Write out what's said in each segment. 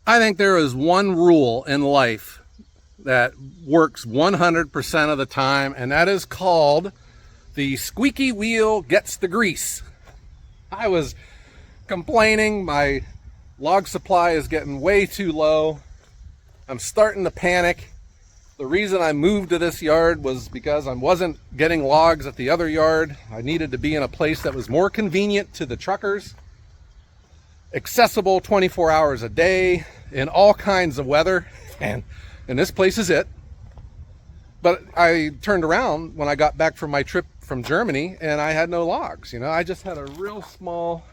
I think there is one rule in life that works 100% of the time, and that is called the squeaky wheel gets the grease. I was complaining my log supply is getting way too low. I'm starting to panic. The reason I moved to this yard was because I wasn't getting logs at the other yard. I needed to be in a place that was more convenient to the truckers, accessible 24 hours a day in all kinds of weather, and this place is it. But I turned around when I got back from my trip from Germany and I had no logs. I just had a real small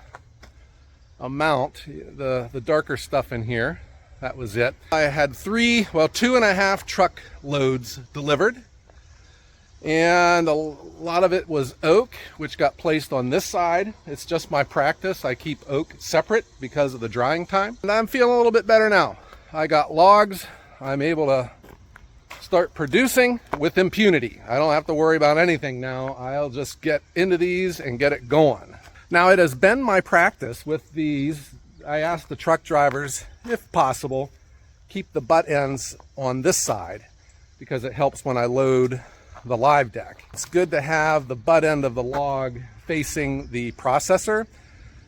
amount, the darker stuff in here. That was it. I had 2.5 truck loads delivered, and a lot of it was oak, which got placed on this side. It's just my practice. I keep oak separate because of the drying time. And I'm feeling a little bit better now. I got logs. I'm able to start producing with impunity. I don't have to worry about anything now. I'll just get into these and get it going. Now, it has been my practice with these. I asked the truck drivers, if possible, keep the butt ends on this side because it helps when I load the live deck. It's good to have the butt end of the log facing the processor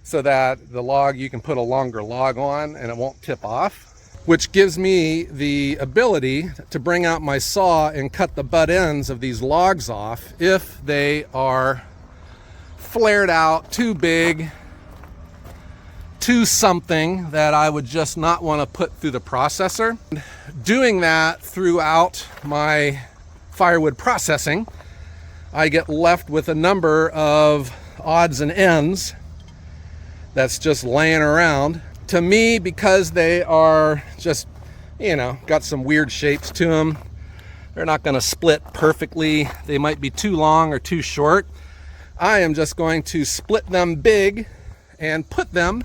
so that the log, you can put a longer log on and it won't tip off, which gives me the ability to bring out my saw and cut the butt ends of these logs off if they are flared out, too big, to something that I would just not want to put through the processor. Doing that throughout my firewood processing, I get left with a number of odds and ends that's just laying around. To me, because they are just, got some weird shapes to them, they're not going to split perfectly. They might be too long or too short. I am just going to split them big and put them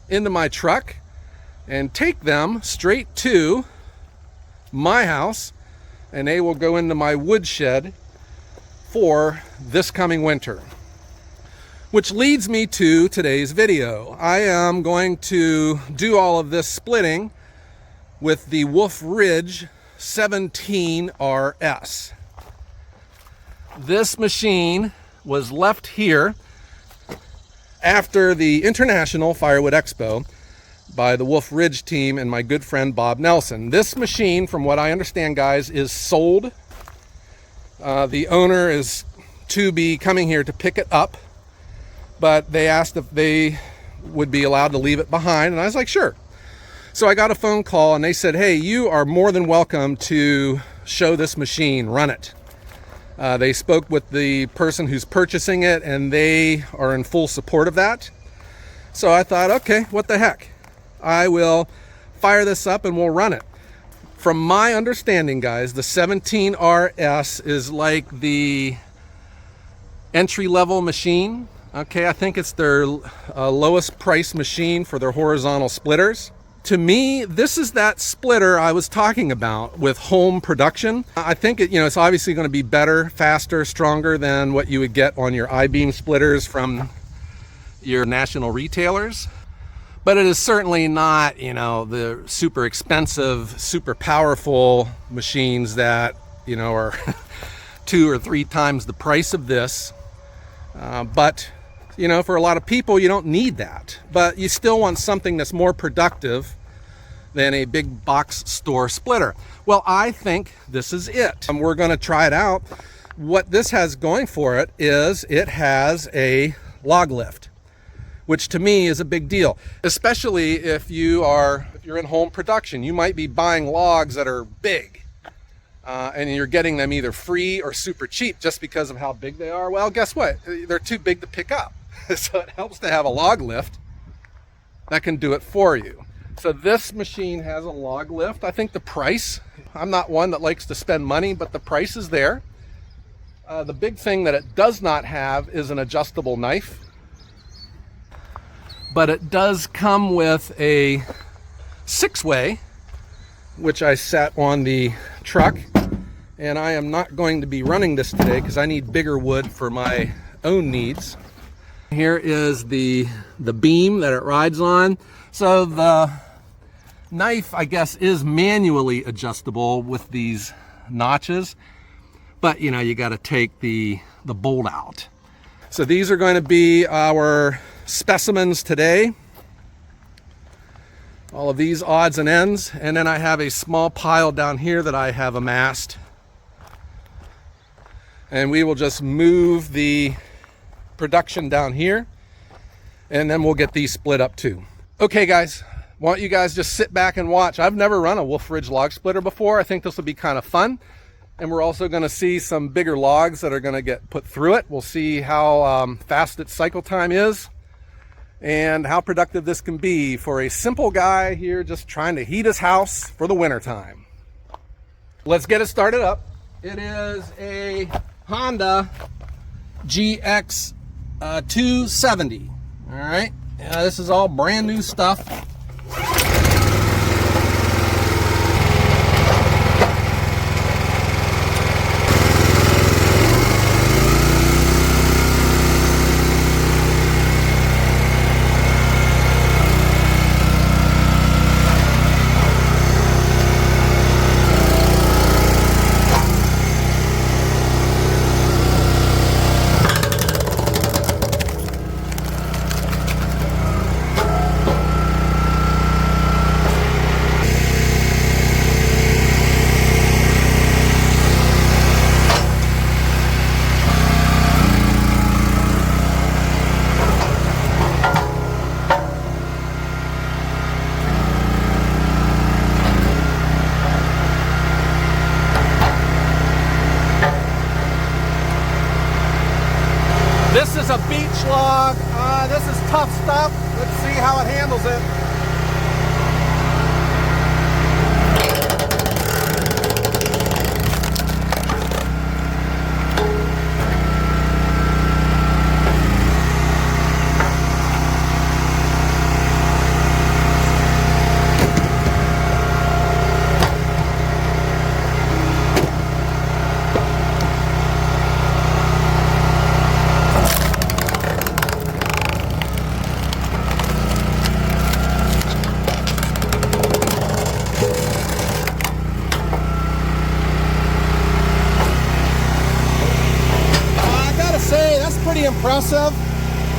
into my truck and take them straight to my house, and they will go into my woodshed for this coming winter. Which leads me to today's video. I am going to do all of this splitting with the Wolfe Ridge 17 RS. This machine was left here after the International Firewood Expo by the Wolfe Ridge team and my good friend Bob Nelson. This machine, from what I understand, guys, is sold. The owner is to be coming here to pick it up, but they asked if they would be allowed to leave it behind, and I was like, sure. So I got a phone call and they said, hey, you are more than welcome to show this machine, run it. They spoke with the person who's purchasing it, and they are in full support of that. So I thought, okay, what the heck? I will fire this up and we'll run it. From my understanding, guys, the 17 RS is like the entry-level machine. Okay, I think it's their lowest price machine for their horizontal splitters. To me, this is that splitter I was talking about with home production. I think it's obviously going to be better, faster, stronger than what you would get on your I-beam splitters from your national retailers. But it is certainly not, the super expensive, super powerful machines that, are 2 or 3 times the price of this. But for a lot of people, you don't need that, but you still want something that's more productive than a big box store splitter. Well, I think this is it. We're going to try it out. What this has going for it is it has a log lift, which to me is a big deal, especially if you're in home production. You might be buying logs that are big. And you're getting them either free or super cheap just because of how big they are. Well, guess what? They're too big to pick up. So it helps to have a log lift that can do it for you. So this machine has a log lift. I think the price, I'm not one that likes to spend money, but the price is there. The big thing that it does not have is an adjustable knife. But it does come with a 6-way, which I sat on the truck, and I am not going to be running this today because I need bigger wood for my own needs. Here is the beam that it rides on. So the knife, I guess, is manually adjustable with these notches, but you know, you got to take the bolt out. So these are going to be our specimens today. All of these odds and ends, and then I have a small pile down here that I have amassed, and we will just move the production down here, and then we'll get these split up too. Okay guys, want you guys just sit back and watch. I've never run a Wolfe Ridge log splitter before. I think this will be kind of fun, and we're also going to see some bigger logs that are going to get put through it. We'll see how fast its cycle time is and how productive this can be for a simple guy here just trying to heat his house for the winter time. Let's get it started up. It is a Honda GX 270. All right, this is all brand new stuff. This is a beach log. This is tough stuff. Let's see how it handles it. Pretty impressive.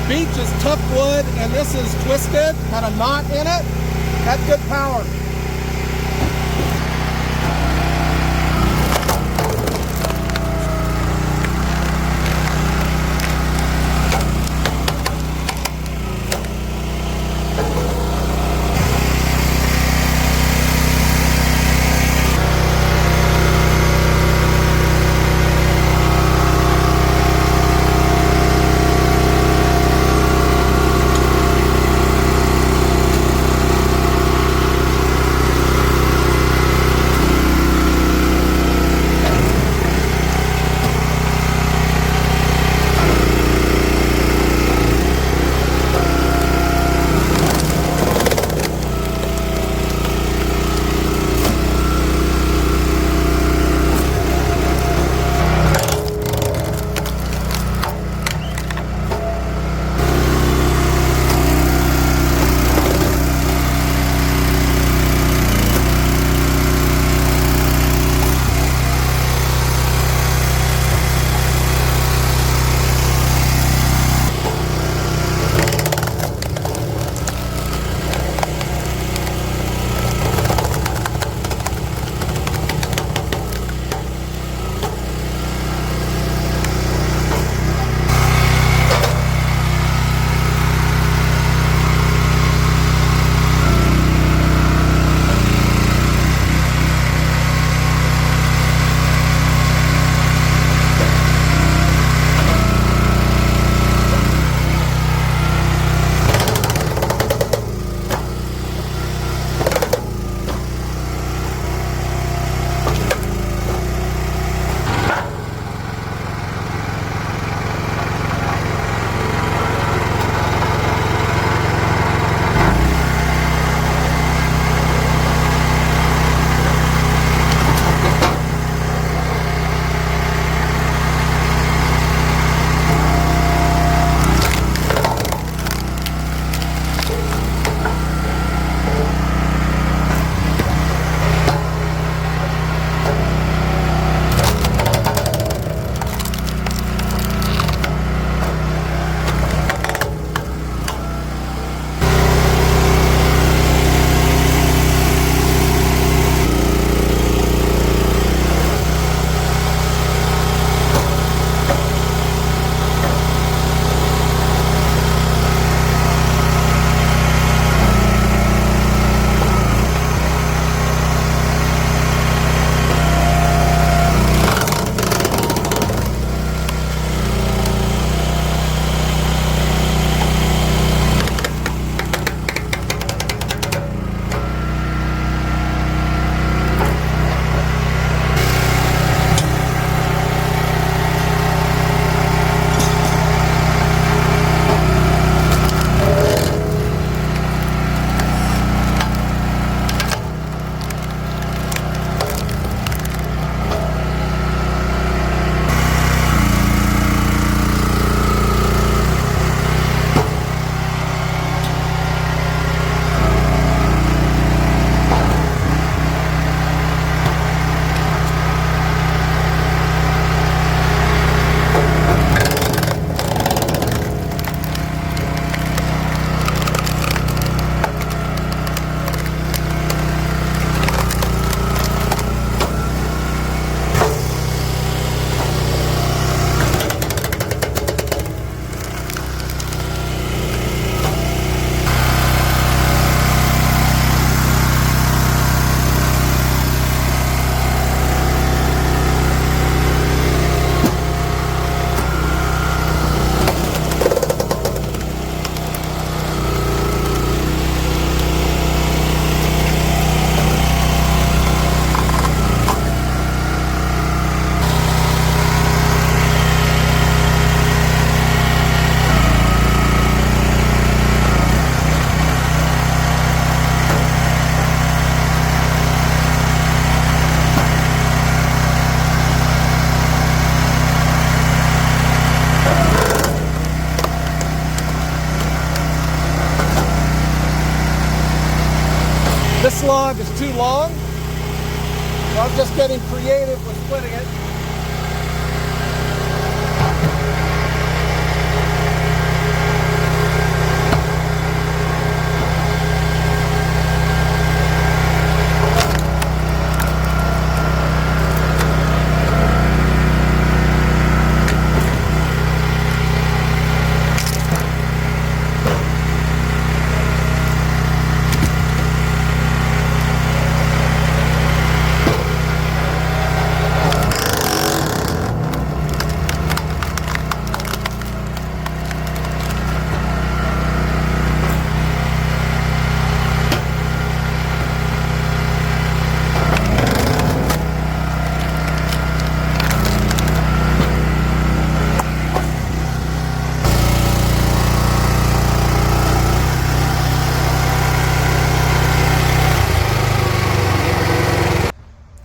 Beech is tough wood, and this is twisted, had a knot in it, had good power. This log is too long, so I'm just getting creative with splitting it.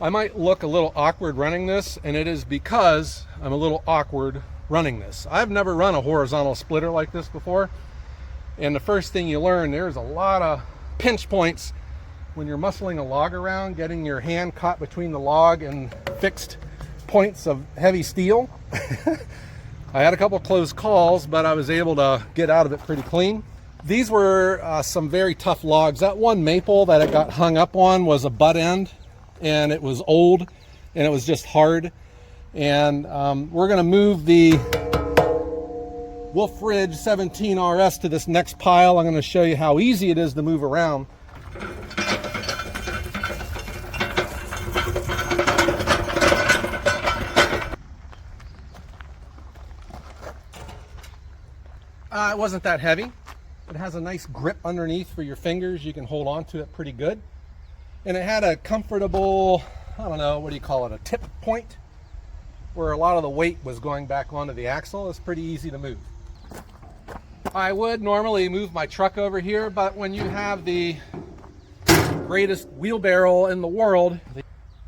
I might look a little awkward running this, and it is because I'm a little awkward running this. I've never run a horizontal splitter like this before, and the first thing you learn, there's a lot of pinch points when you're muscling a log around, getting your hand caught between the log and fixed points of heavy steel. I had a couple close calls, but I was able to get out of it pretty clean. These were some very tough logs. That one maple that it got hung up on was a butt end, and it was old and it was just hard. And we're going to move the Wolfe Ridge 17 RS to this next pile. I'm going to show you how easy it is to move around. It wasn't that heavy. It has a nice grip underneath for your fingers. You can hold on to it pretty good. And it had a comfortable, I don't know, what do you call it, a tip point, where a lot of the weight was going back onto the axle. It's pretty easy to move. I would normally move my truck over here, but when you have the greatest wheelbarrow in the world,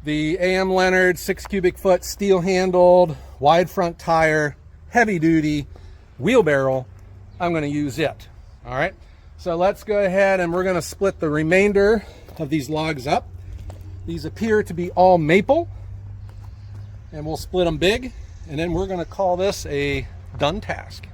the AM Leonard 6 cubic foot steel handled, wide front tire, heavy duty wheelbarrow, I'm going to use it. All right, so let's go ahead and we're going to split the remainder of these logs up. These appear to be all maple, and we'll split them big, and then we're going to call this a done task.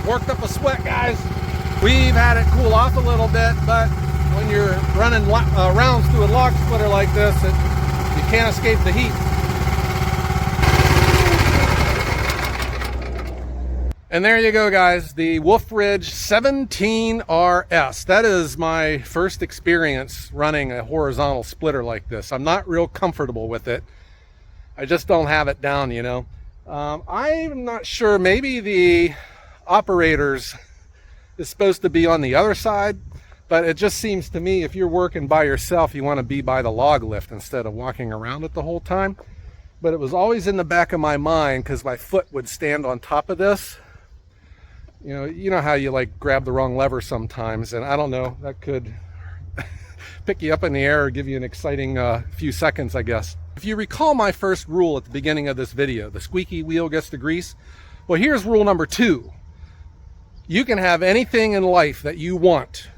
Worked up a sweat, guys. We've had it cool off a little bit, but when you're running rounds through a log splitter like this, you can't escape the heat. And there you go, guys, the Wolfe Ridge 17 RS. That is my first experience running a horizontal splitter like this. I'm not real comfortable with it. I just don't have it down, you know. I'm not sure, maybe the operators is supposed to be on the other side, but it just seems to me if you're working by yourself, you want to be by the log lift instead of walking around it the whole time. But it was always in the back of my mind because my foot would stand on top of this. You know how you like grab the wrong lever sometimes, and I don't know, that could pick you up in the air or give you an exciting few seconds, I guess. If you recall my first rule at the beginning of this video, the squeaky wheel gets the grease. Well, here's rule number 2. You can have anything in life that you want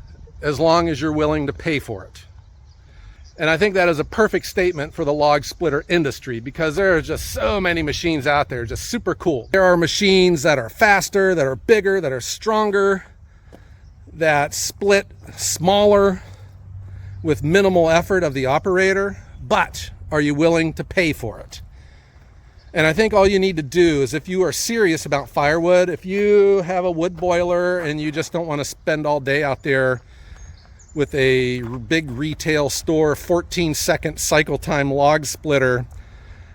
as long as you're willing to pay for it. And I think that is a perfect statement for the log splitter industry, because there are just so many machines out there, just super cool. There are machines that are faster, that are bigger, that are stronger, that split smaller with minimal effort of the operator, but are you willing to pay for it? And I think all you need to do is, if you are serious about firewood, if you have a wood boiler and you just don't want to spend all day out there with a big retail store 14-second cycle time log splitter,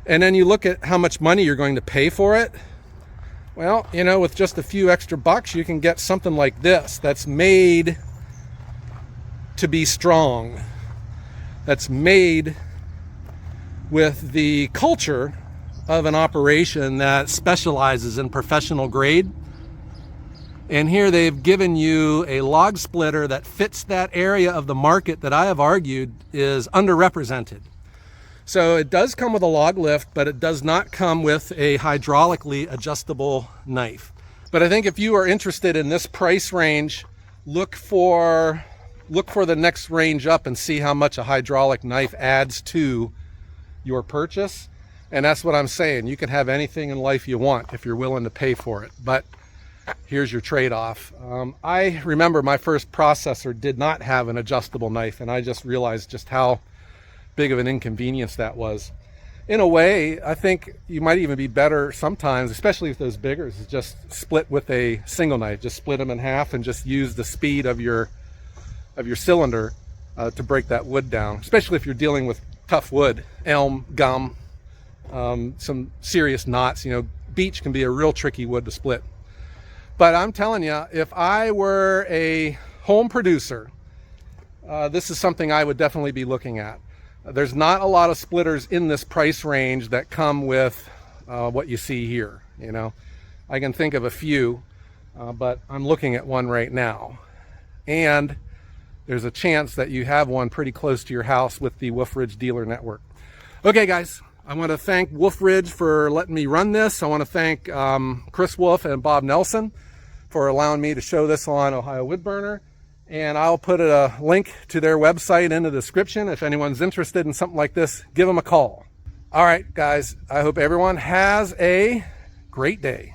and then you look at how much money you're going to pay for it, well, you know, with just a few extra bucks, you can get something like this that's made to be strong, that's made with the culture of an operation that specializes in professional grade. And here they've given you a log splitter that fits that area of the market that I have argued is underrepresented. So it does come with a log lift, but it does not come with a hydraulically adjustable knife. But I think if you are interested in this price range, look for the next range up and see how much a hydraulic knife adds to your purchase. And that's what I'm saying. You can have anything in life you want if you're willing to pay for it. But here's your trade-off. I remember my first processor did not have an adjustable knife, and I just realized just how big of an inconvenience that was. In a way, I think you might even be better sometimes, especially with those biggers, is just split with a single knife. Just split them in half and just use the speed of your cylinder to break that wood down, especially if you're dealing with tough wood, elm, gum, some serious knots. You know, beech can be a real tricky wood to split. But I'm telling you, if I were a home producer, this is something I would definitely be looking at. There's not a lot of splitters in this price range that come with what you see here. You know, I can think of a few, but I'm looking at one right now. And there's a chance that you have one pretty close to your house with the Wolfe Ridge Dealer Network. Okay, guys. I want to thank Wolfe Ridge for letting me run this. I want to thank Chris Wolfe and Bob Nelson for allowing me to show this on Ohio Woodburner. And I'll put a link to their website in the description. If anyone's interested in something like this, give them a call. All right, guys, I hope everyone has a great day.